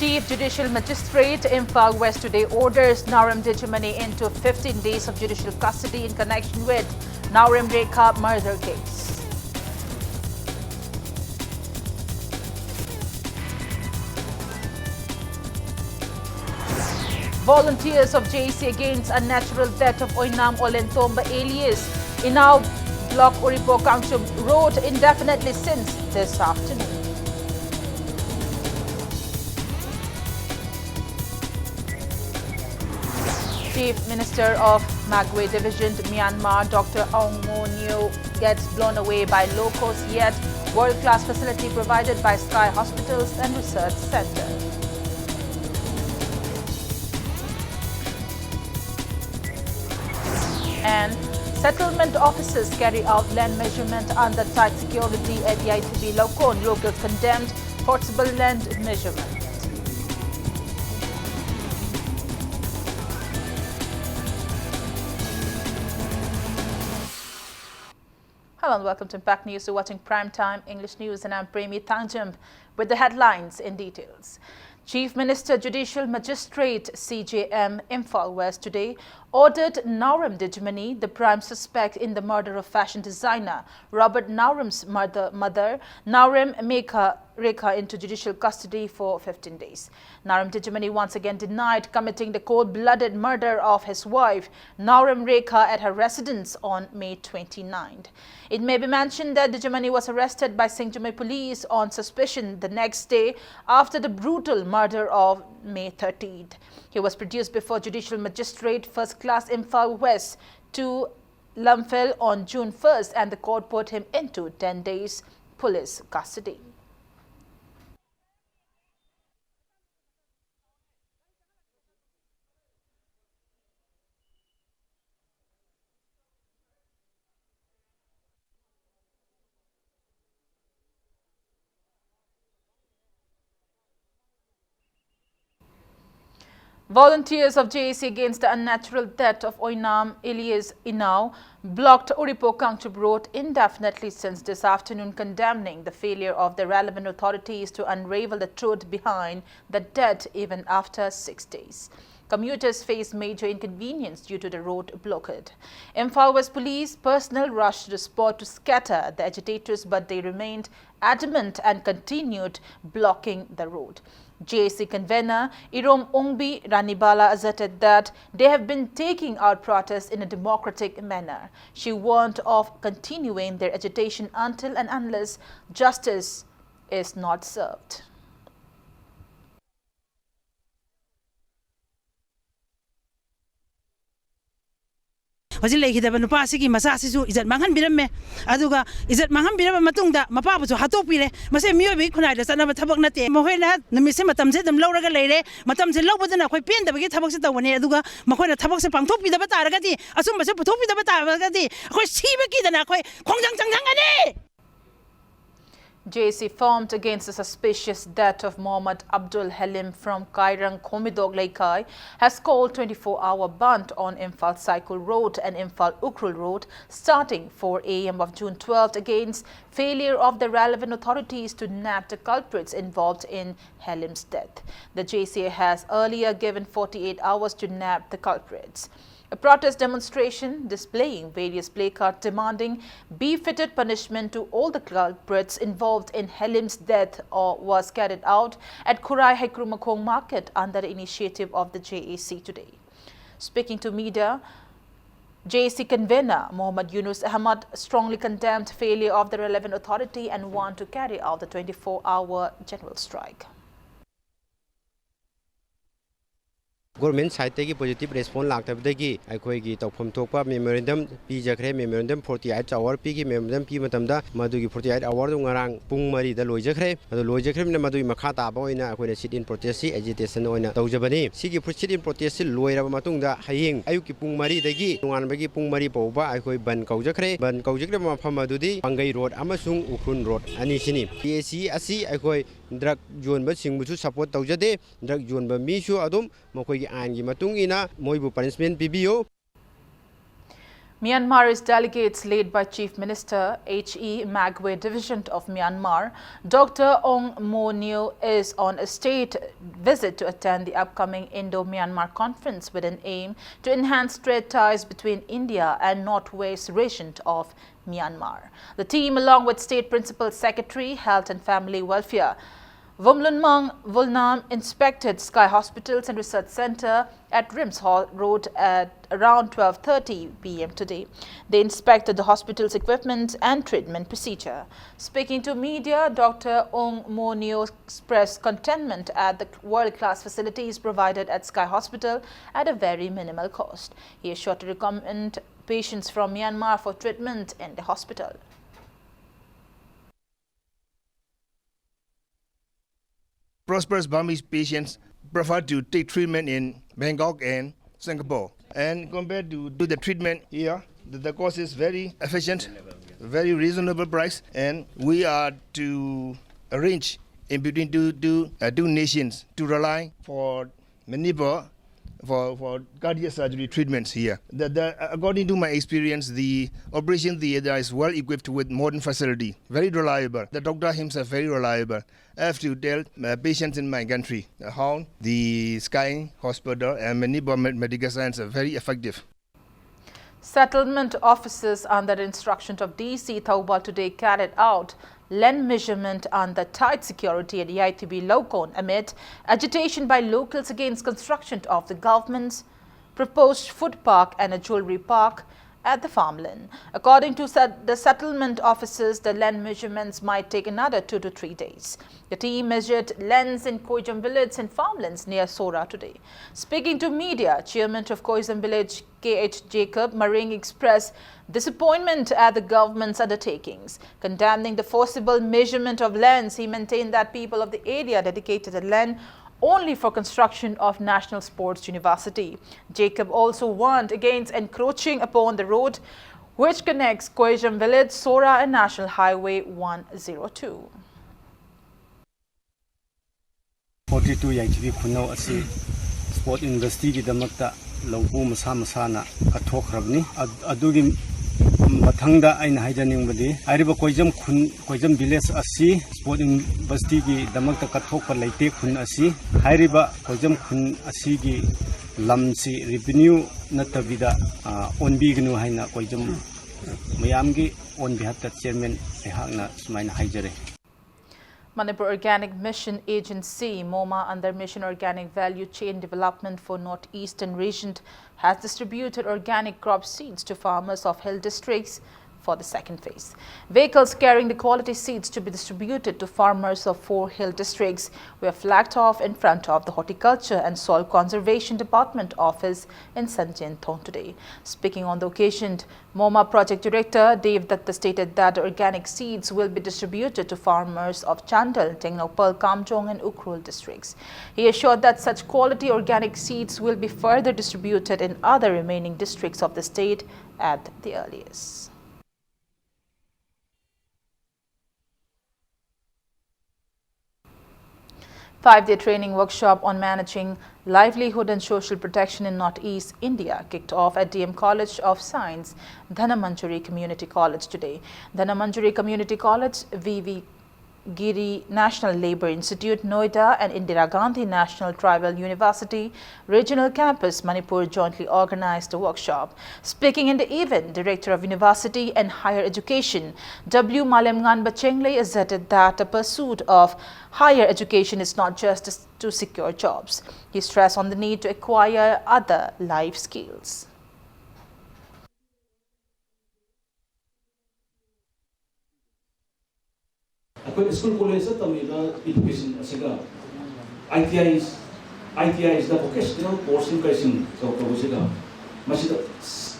Chief Judicial Magistrate Imphal West today orders Naurim Dijamani into 15 days of judicial custody in connection with Naurim Rekha murder case. Volunteers of JC against unnatural death of Oinam Olentomba alias Inao block Uripo Kangchum Road indefinitely since this afternoon. Chief Minister of Magwe Division, Myanmar, Dr. Aung Mo Neo gets blown away by low-cost yet world-class facility provided by Sky Hospitals and Research Center. And settlement officers carry out land measurement under tight security at Yaithabi Lokon. Locals condemned forcible land measurement. Hello and welcome to Impact News. You're watching Primetime English News and I'm Premi Thangjam with the headlines in details. Chief Minister Judicial Magistrate CJM Imphal West today ordered Naurim Dijamani, the prime suspect in the murder of fashion designer Robert Naurim's mother Naurim Rekha, into judicial custody for 15 days. Naurim Dijamani once again denied committing the cold-blooded murder of his wife Naurim Rekha at her residence on May 29. It may be mentioned that Dijamani was arrested by Singjume police on suspicion the next day after the brutal murder of May 13th. He was produced before Judicial Magistrate First Class Imphal West to Lumphel on June 1st and the court put him into 10 days police custody. Volunteers of JAC against the unnatural death of Oinam alias Inao blocked Uripo Kangchup Road indefinitely since this afternoon, condemning the failure of the relevant authorities to unravel the truth behind the death even after 6 days. Commuters face major inconvenience due to the road blockade. Imphal West Police personnel rushed to the spot to scatter the agitators, but they remained adamant and continued blocking the road. JAC convener Irom Ongbi Ranibala asserted that they have been taking out protests in a democratic manner. She warned of continuing their agitation until and unless justice is not served. Hoji lekhidaba nupa sigi masa sisu izat manghan birame aduga izat manghan biraba matungda mapa bu hatok pire mase miyo bi khunai da sanaba thabak nate mohoina numise matam se dam lawraga leire matam se lawbadana khoi pen dabagi thabak se tawne aduga makhoina thabak se pangthok pidaba taragati asum base puthok pidaba taragati khoi siba ki dana khoi khongjang changjang ani. JAC formed against the suspicious death of Mohammad Abdul Halim from Kairang Khomidog Laikai has called 24-hour ban on Imphal Cycle Road and Imphal Ukrul Road starting 4 a.m. of June 12th against failure of the relevant authorities to nab the culprits involved in Halim's death. The JAC has earlier given 48 hours to nab the culprits. A protest demonstration displaying various placards demanding befitted punishment to all the culprits involved in Halim's death was carried out at Kurai Haikrumakong Market under the initiative of the JAC today. Speaking to media, JAC convener Muhammad Yunus Ahmad strongly condemned failure of the relevant authority and want to carry out the 24-hour general strike. Government side tegi positive response laktabdagi akhoi gi tawpham thokpa memorandum pi jakre memorandum 48 hour pi gi memorandum pi matamda madugi 48 hour do ngarang pung mari da loijakre adu loijakre na madui makha ta ba oina akhoi sit in protest si agitation oina tawjabani sigi sit in protest si loiraba matungda hayeng ayuki pung mari dagi nungan bagi pung mari pauba akhoi ban kaujakre mafam adudi pangai road amasung ukrun road ani sini PAC asi akhoi drug zone ba singbu support tawjade drug zone ba mi su adum mokoi Media Myanmar's delegates led by Chief Minister H.E. Magwe Division of Myanmar, Dr. Ong Mo Neo is on a state visit to attend the upcoming Indo-Myanmar conference with an aim to enhance trade ties between India and Northwest region of Myanmar. The team, along with State Principal Secretary, Health and Family Welfare, Vumlunmang Vulnam, inspected Sky Hospitals and Research Center at Rims Hall Road at around 12:30 p.m. today. They inspected the hospital's equipment and treatment procedure. Speaking to media, Dr. Ong Mo Neo expressed contentment at the world-class facilities provided at Sky Hospital at a very minimal cost. He is sure to recommend patients from Myanmar for treatment in the hospital. Prosperous Burmese patients prefer to take treatment in Bangkok and Singapore. And compared to the treatment here, the cost is very efficient, very reasonable price, and we are to arrange in between two nations to rely for Manipur for cardiac surgery treatments here. According to my experience, the operation theater is well equipped with modern facility, very reliable. The doctor himself very reliable. I have to tell patients in my country how the Sky Hospital and Manipur Medical Science are very effective. Settlement officers under the instruction of DC Thaubal today carried out land measurement under tight security at Yaithibi Lokon amid agitation by locals against construction of the government's proposed food park and a jewelry park at the farmland. According to the settlement officers, the land measurements might take another 2 to 3 days. The team measured lands in Koijam village and farmlands near Sora today. Speaking to media, Chairman of Koijam village K.H. Jacob Maring expressed disappointment at the government's undertakings. Condemning the forcible measurement of lands, he maintained that people of the area dedicated the land only for construction of National Sports University. Jacob also warned against encroaching upon the road which connects Koijam village, Sora and National Highway 102. 42 Yaithibi Khunau asi Sport University ki damakta laubu masa masana kathokhrabni adugi mathangda aina haijaning badi ariba Koijam village asi Sport University ki damakta kathokpa leite khun asi hairiba Koijam khun asi ki lamsi revenue natabida onbignu haina Koijam mayamgi onbihatta chairman ehakna sumaina haijare. Manipur Organic Mission Agency, MOMA, under Mission Organic Value Chain Development for Northeastern Region, has distributed organic crop seeds to farmers of hill districts for the second phase. Vehicles carrying the quality seeds to be distributed to farmers of 4 hill districts were flagged off in front of the Horticulture and Soil Conservation Department office in Sanchen Thong today. Speaking on the occasion, MOMA Project Director Dev Datta stated that organic seeds will be distributed to farmers of Chandal, Tengnopal, Kamjong and Ukhrul districts. He assured that such quality organic seeds will be further distributed in other remaining districts of the state at the earliest. 5-day training workshop on managing livelihood and social protection in Northeast India kicked off at DM College of Science, Dhanamanjari Community College today. Dhanamanjari Community College, V.V. Giri National Labour Institute, Noida and Indira Gandhi National Tribal University Regional Campus, Manipur jointly organized the workshop. Speaking in the event, Director of University and Higher Education, W. Malemngan Bachengle, asserted that the pursuit of higher education is not just to secure jobs. He stressed on the need to acquire other life skills. School college education asiga ITI is the vocational course in pricing so asiga masida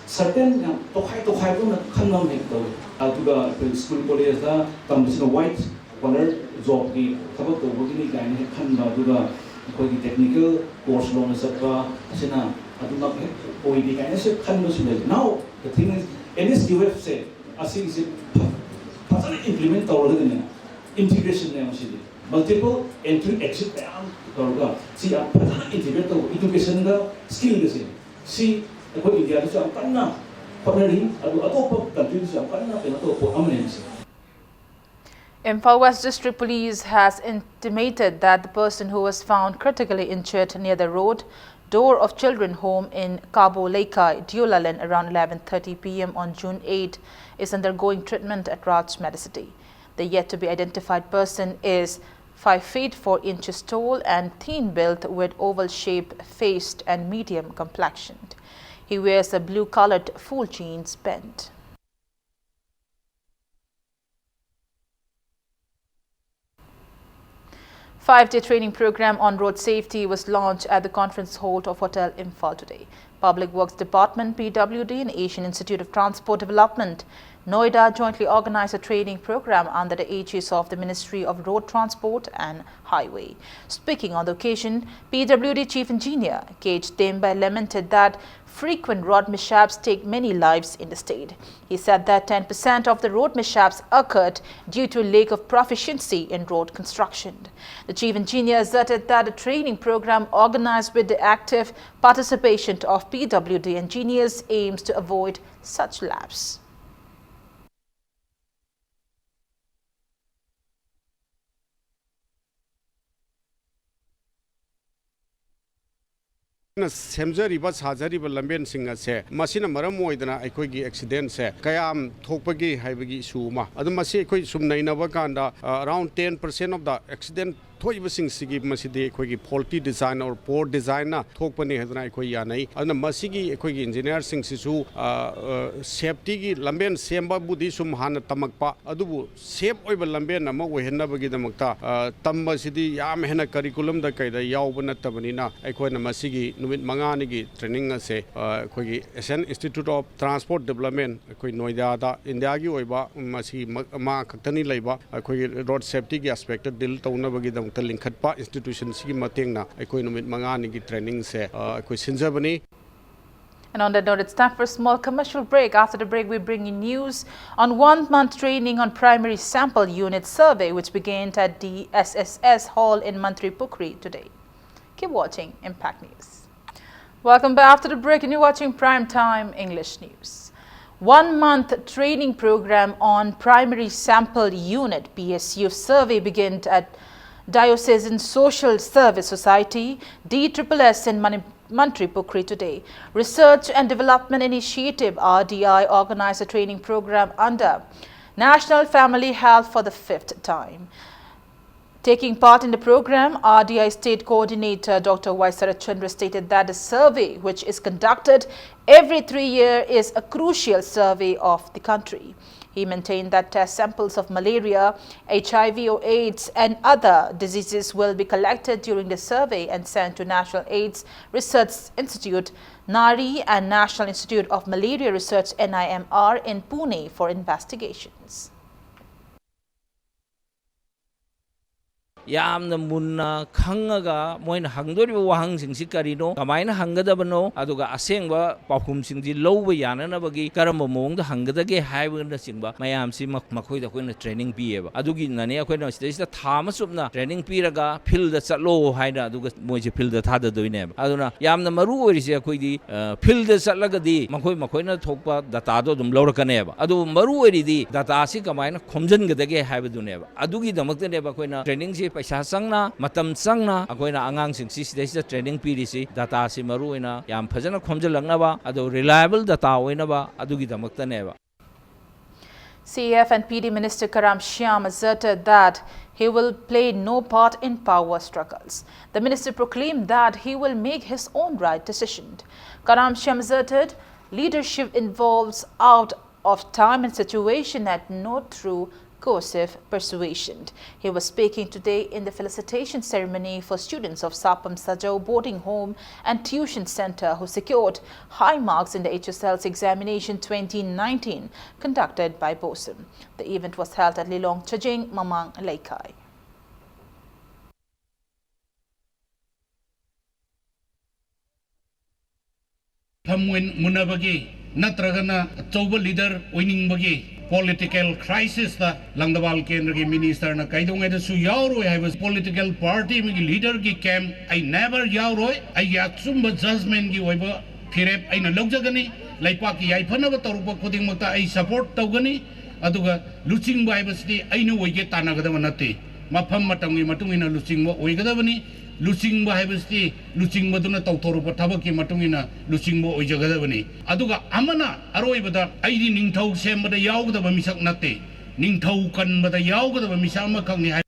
certain tokhai ko na khanam hekto aduga school college da tamsina white collar job ki thabak to bogini gain he khanba aduga koi technical course lo na sabba asina aduga koi di gain se khanba sile. Now the thing is NSQF say asi is fast implement tawra integration multiple entry exit see integrate education skill see India hotnari adu atopa countries yang kana kena to po amane se. Imphal West District Police has intimated that the person who was found critically injured near the road door of children home in Cabo Laikai, Diolalan around 11:30 p.m. on June 8 is undergoing treatment at Raj Medicity. The yet to be identified person is 5 feet 4 inches tall and thin built with oval shaped face and medium complexioned. He wears a blue colored full jeans bent. 5-day training program on road safety was launched at the conference hall of Hotel Imphal today. Public Works Department, PWD and Asian Institute of Transport Development, Noida jointly organized a training program under the aegis of the Ministry of Road Transport and Highway. Speaking on the occasion, PWD Chief Engineer K.H. Demba lamented that frequent road mishaps take many lives in the state. He said that 10% of the road mishaps occurred due to lack of proficiency in road construction. The Chief Engineer asserted that a training program organized with the active participation of PWD engineers aims to avoid such lapses. Semjariba Sajariba Lamben Singa se, Masina Maramoidana, Equigi accident se, Kayam Topagi, Havigi Suma, Adamasi Sumna Inavakanda, around 10% of the accident. Thoibasing sigi masidi ekhoi faulty design or poor design na thokpani hadna ekhoi yanai adna masigi ekhoi engineer sing sisu safety gi lamben semba budi sum hana tamakpa adubu safe oiba lamben ama wehenna bagi damakta tamba sidi yam hena curriculum da kaida yawba natabani na ekhoi na masigi numit mangani gi training ase ekhoi Asian Institute of Transport Development ekhoi Noida da India gi oiba masi ma khaktani leiba ekhoi road safety gi aspect deal tauna bagi Linkatpa institutions ki matengna ekoi numit mangani ki training se ekoi sinjabani. And on that note, it's time for a small commercial break. After the break, we bring you news on 1 month training on primary sample unit survey, which began at the SSS Hall in Manipur today. Keep watching Impact News. Welcome back after the break, and you're watching Prime Time English News. 1 month training program on primary sample unit PSU survey began at Diocesan Social Service Society, DSSS in Manipur today. Research and Development Initiative RDI organized a training program under National Family Health for the 5th time. Taking part in the program, RDI State Coordinator Dr. Y. Sarachandra stated that the survey, which is conducted every 3 years, is a crucial survey of the country. He maintained that test samples of malaria, HIV or AIDS and other diseases will be collected during the survey and sent to National AIDS Research Institute, NARI and National Institute of Malaria Research NIMR in Pune for investigations. यामना Munna खंगगा Moin हंगदोरिबा वाहंसिंगसि करिनो कमायना हंगदबनो अदुगा असेंगबा पाखुमसिंगजि लौबा याननबगी करम मोंगदा हंगदगे हाइबना सिंगबा मयामसि मखोइदा Koyna training पिएबा अदुगी नने अखोइना सिदा थामा सुपना training पिरगा field चलो हाइना अदुगा मोइजे field थाददोइनेबा अदुना यामना मरु ओरिसि अखोइदि field चलगदि मखोइना थोकपा डाटादो दुम लौरकनेबा अदु मरु ओरिदि डाटासि कमायना खोमजनगदगे हाइबदुनेबा अदुगी दमक्तनेबा अखोइना training सि पैसा संगना मतम संगना अखोइना आंगांसिंग सिसिदैसिदा ट्रेनिंग पिरिसि डाटा सि मरुइना याम फजना खोमजलंगनाबा अदो रिलायबल डाटा ओइनाबा अदुगी दमक्तनेबा. CF and PD Minister Karam Shyam asserted that he will play no part in power struggles. The minister proclaimed that he will make his own right decision. Karam Shyam asserted leadership involves out of time and situation and not through coercive persuasion. He was speaking today in the felicitation ceremony for students of Sapam Sajau Boarding Home and Tuition Center who secured high marks in the HSL's examination 2019 conducted by BOSUM. The event was held at Lilong Chajing, Mamang, Laikai. Munabagi, Natragana, Toba leader, winning bagi. Political crisis the Langdawal Kendra minister na kaidong eda su yauro I was political party leader ki camp I never yauro I yatsumba judgment ki oiba thirep I na logjagani ꯂꯩꯄꯥꯛꯀꯤ ꯌꯥꯏꯐꯅꯕ ꯇꯧꯔꯛꯄ ꯈꯨꯗꯤꯡꯃꯛꯇ ꯑꯩ support ꯇꯧꯒꯅꯤ ꯑꯗꯨꯒ ꯂꯨꯆꯤꯡꯕ ꯍꯥꯏꯕꯁꯤꯗꯤ ꯑꯩꯅ ꯑꯣꯏꯒꯦ ꯇꯥꯟꯅꯒꯗꯕ ꯅꯠꯇꯦ ꯃꯐꯝ ꯃꯇꯝꯒꯤ ꯃꯇꯨꯡ ꯏꯟꯅ ꯂꯨꯆꯤꯡꯕ ꯑꯣꯏꯒꯗꯕꯅꯤ ꯂꯨꯆꯤꯡꯕ ꯍꯥꯏꯕꯁꯤꯗꯤ ꯂꯨꯆꯤꯡꯕꯗꯨꯅ ꯇꯧꯊꯣꯔꯛꯄ ꯊꯕꯛꯀꯤ ꯃꯇꯨꯡ ꯏꯟꯅ ꯂꯨꯆꯤꯡꯕ ꯑꯣꯏꯖꯒꯗꯕꯅꯤ ꯑꯗꯨꯒ ꯑꯃꯅ ꯑꯔꯣꯏꯕꯗ ꯑꯩꯗꯤ ꯅꯤꯡꯊꯧ ꯁꯦꯝꯕꯗ ꯌꯥꯎꯒꯗꯕ ꯃꯤꯁꯛ ꯅꯠꯇꯦ ꯅꯤꯡꯊꯧ ꯀꯟꯕꯗ ꯌꯥꯎꯒꯗꯕ ꯃꯤꯁꯛ ꯑꯃꯈꯛꯅꯤ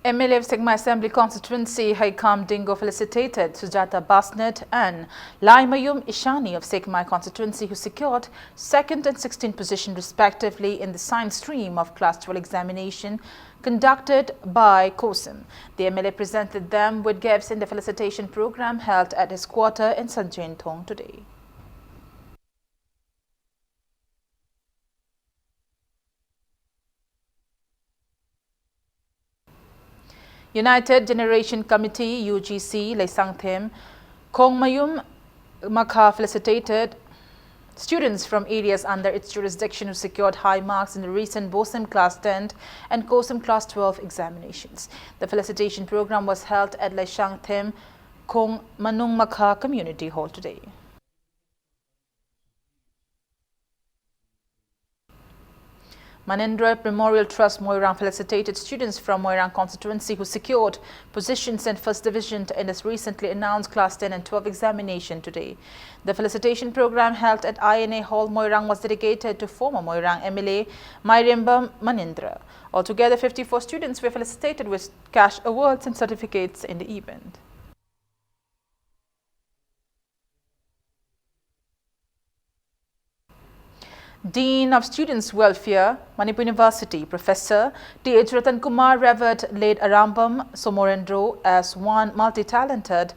MLA of Sigma Assembly Constituency Haikam Dingo felicitated Sujata Basnet and Laimayum Ishani of Sigma Constituency who secured 2nd and 16th position respectively in the science stream of Class 12 examination conducted by COSIM. The MLA presented them with gifts in the felicitation program held at his quarter in Sanjain Thong today. United Generation Committee UGC Leisangthem Kongmayum Makha felicitated students from areas under its jurisdiction who secured high marks in the recent BOSIM Class 10 and COSIM Class 12 examinations. The felicitation program was held at Leisangthem Kong Manung Makha Community Hall today. Manindra Memorial Trust Moirang felicitated students from Moirang constituency who secured positions in First Division in its recently announced Class 10 and 12 examination today. The felicitation program held at INA Hall Moirang was dedicated to former Moirang MLA Mairiamba Manindra. Altogether, 54 students were felicitated with cash awards and certificates in the event. Dean of Students' Welfare, Manipur University, Professor T.H. Ratan Kumar revered late Arambam Somorendro as one multi-talented,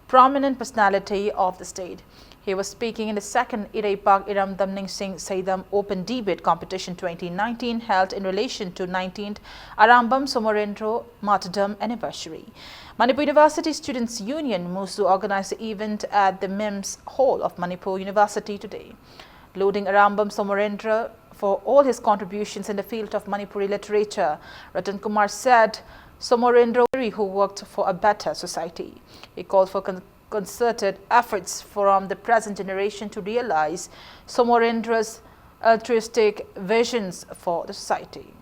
prominent personality of the state. He was speaking in the second Irai Park Iram Damning Singh Saidam Open Debate Competition 2019 held in relation to 19th Arambam Somorendro Martyrdom Anniversary. Manipur University Students' Union Musu organized the event at the MIMS Hall of Manipur University today. Lauding Arambam Somorendra for all his contributions in the field of Manipuri literature, Ratan Kumar said Somorendra who worked for a better society. He called for concerted efforts from the present generation to realize Somorendra's altruistic visions for the society.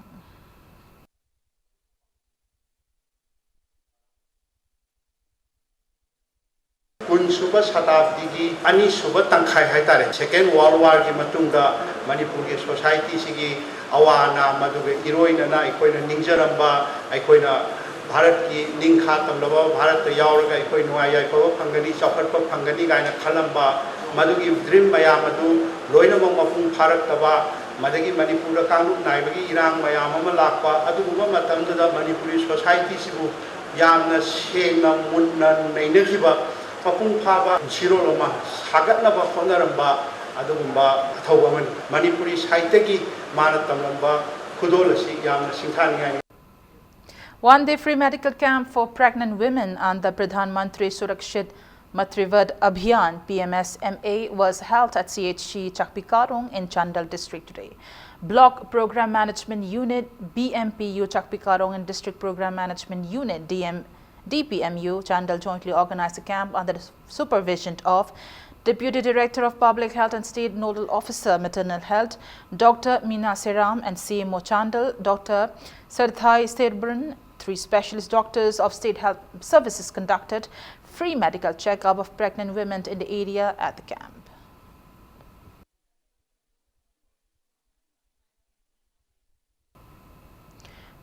Kunsuba Satabdi Ani Suba Tankai Haitare, Second World War Gimatunda, Manipuri Society Sigi, Awana, Maduga, Heroina, Ikoina Ninjaramba, Ikoina Bharati, Ninkatam Lava, Bharat Yauraga, Ikoinoya, Pangani, Chocolate Pangani, Gaina Kalamba, Madugi Dream Mayamadu, Loina Mafung Paratava, Madagi Manipura Kanu, Naibagi, Irang Mayama Lakwa, Aduma Matanda, Manipuri Society Sibu, Yamna, Shena, Munna, Nainakiba. Papung Pava, Shiroloma, Hagatnava, Honaramba, Adumba, Towaman, Manipuri, Haiteki, Maratamamba, Kudolasi, Yam, Sintani. One-day free medical camp for pregnant women under Pradhan Mantri Surakshit Matrivad Abhiyan PMS-MA was held at CHC Chakpikarong in Chandal district today. Block Program Management Unit BMPU Chakpikarong and District Program Management Unit DPMU Chandal jointly organized a camp under the supervision of Deputy Director of Public Health and State Nodal Officer Maternal Health Dr. Meena Seram and CMO Chandal Dr. Sarthai Serbrun. 3 specialist doctors of State Health Services conducted free medical checkup of pregnant women in the area at the camp.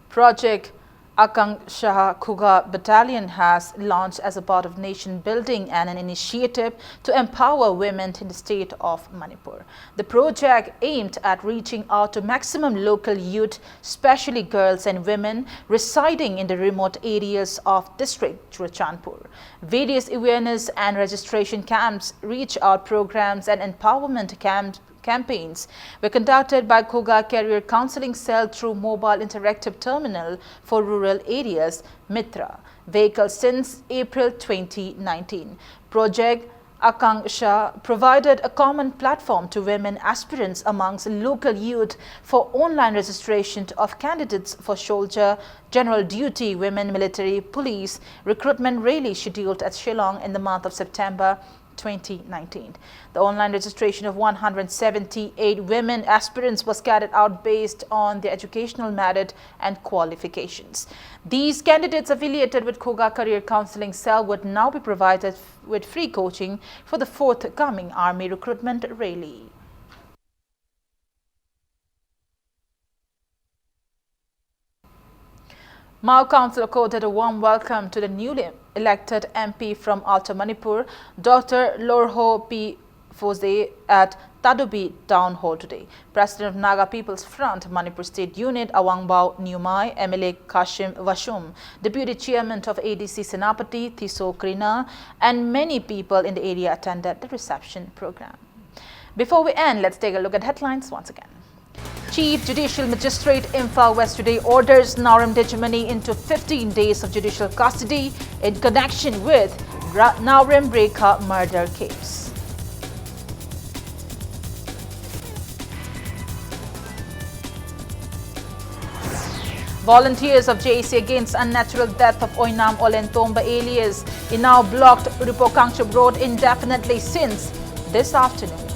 Project Akanksha Khuga Battalion has launched as a part of nation building and an initiative to empower women in the state of Manipur. The project aimed at reaching out to maximum local youth, especially girls and women residing in the remote areas of district Churachandpur. Various awareness and registration camps, reach out programs and empowerment campaigns were conducted by Khuga Career Counseling Cell through Mobile Interactive Terminal for Rural Areas, Mitra, vehicle since April 2019. Project Akanksha provided a common platform to women aspirants amongst local youth for online registration of candidates for soldier, general duty, women military, police recruitment rally scheduled at Shillong in the month of September 2019. The online registration of 178 women aspirants was carried out based on their educational merit and qualifications. These candidates affiliated with Khoga Career Counseling Cell would now be provided with free coaching for the forthcoming Army recruitment rally. Mao Council accorded a warm welcome to the newly elected MP from Alta Manipur, Dr. Lorho P. Foze, at Tadobi Town Hall today. President of Naga People's Front, Manipur State Unit, Awangbao Nyumai, MLA Kashim Vashum, Deputy Chairman of ADC Senapati, Thiso Krina, and many people in the area attended the reception program. Before we end, let's take a look at headlines once again. Chief Judicial Magistrate Imphal West today orders Naurim Dejimani into 15 days of judicial custody in connection with Naurim Rekha murder case. Volunteers of JAC against unnatural death of Oinam Olentomba alias in now blocked Rupokangchub Road indefinitely since this afternoon.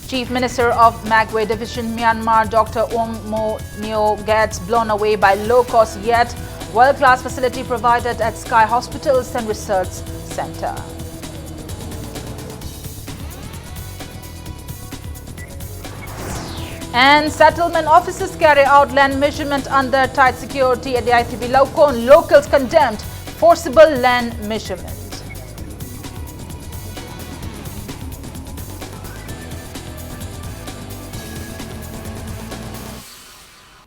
Chief Minister of Magwe Division, Myanmar, Dr. Ong Mo Neo, gets blown away by low-cost yet world-class facility provided at Sky Hospitals and Research Center. And settlement officers carry out land measurement under tight security at the ITB Laukon. Locals condemned forcible land measurement.